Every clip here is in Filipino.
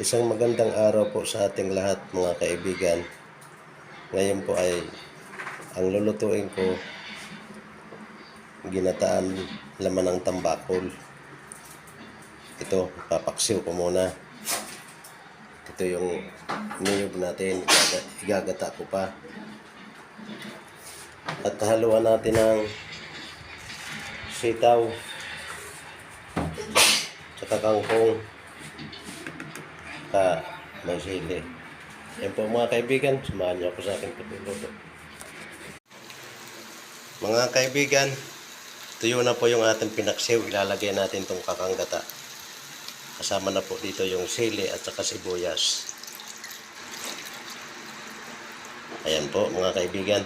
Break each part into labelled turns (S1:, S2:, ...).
S1: Isang magandang araw po sa ating lahat mga kaibigan. Ngayon po ay ang lulutuin ko, ginataan laman ng tambakol. Ito, papaksiw ko muna. Ito yung niyog natin, igagata ko pa. At haluan natin ng sitaw, tsaka kangkong, may sili. Yan po mga kaibigan, samahan niyo ako sa aking pagluluto. Mga kaibigan, tuyo na po yung ating pinaksiw. Ilalagay natin itong kakanggata. Kasama na po dito yung sili at saka sibuyas. Ayan po mga kaibigan.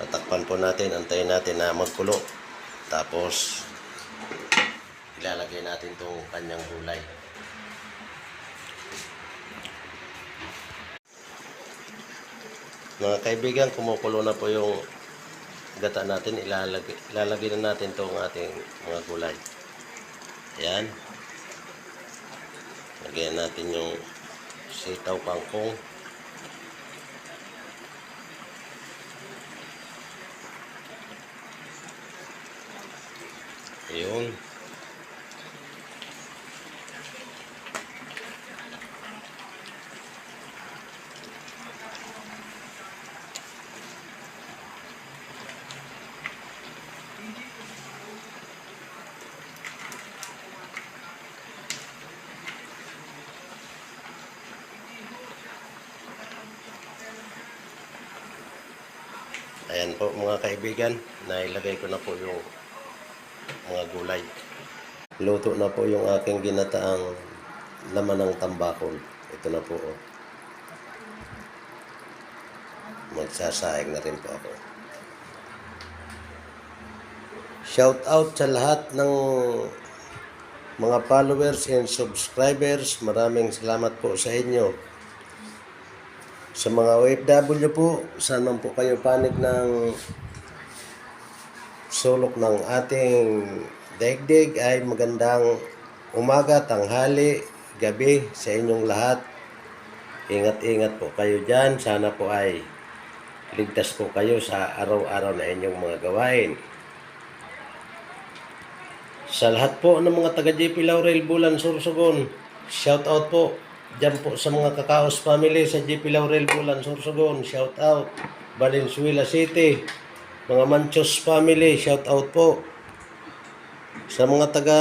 S1: Tatakpan po natin, antayin natin na magkulo. Tapos ilalagay natin itong kanyang gulay. Mga kaibigan, kumukulo na po yung gata natin. Ilalagay na natin itong ating mga gulay. Ayan. Lagyan natin yung sitaw, kangkong. Ayun. Ayan po mga kaibigan, nailagay ko na po yung mga gulay. Luto na po yung aking ginataang laman ng tambakol. Ito na po. Oh. Magsasaing na rin po ako. Shout out sa lahat ng mga followers and subscribers. Maraming salamat po sa inyo. Sa mga OFW po, saan man po kayo panig ng sulok ng ating daigdig, ay magandang umaga, tanghali, gabi sa inyong lahat. Ingat-ingat po kayo dyan. Sana po ay ligtas po kayo sa araw-araw na inyong mga gawain. Sa lahat po ng mga taga JP Laurel, Bulan, Sorsogon, shout out po. Diyan po sa mga Kakaos family sa JP Laurel, Bulan, Sorsogon, shout out. Valenzuela City, mga Manchos family, shout out po. Sa mga taga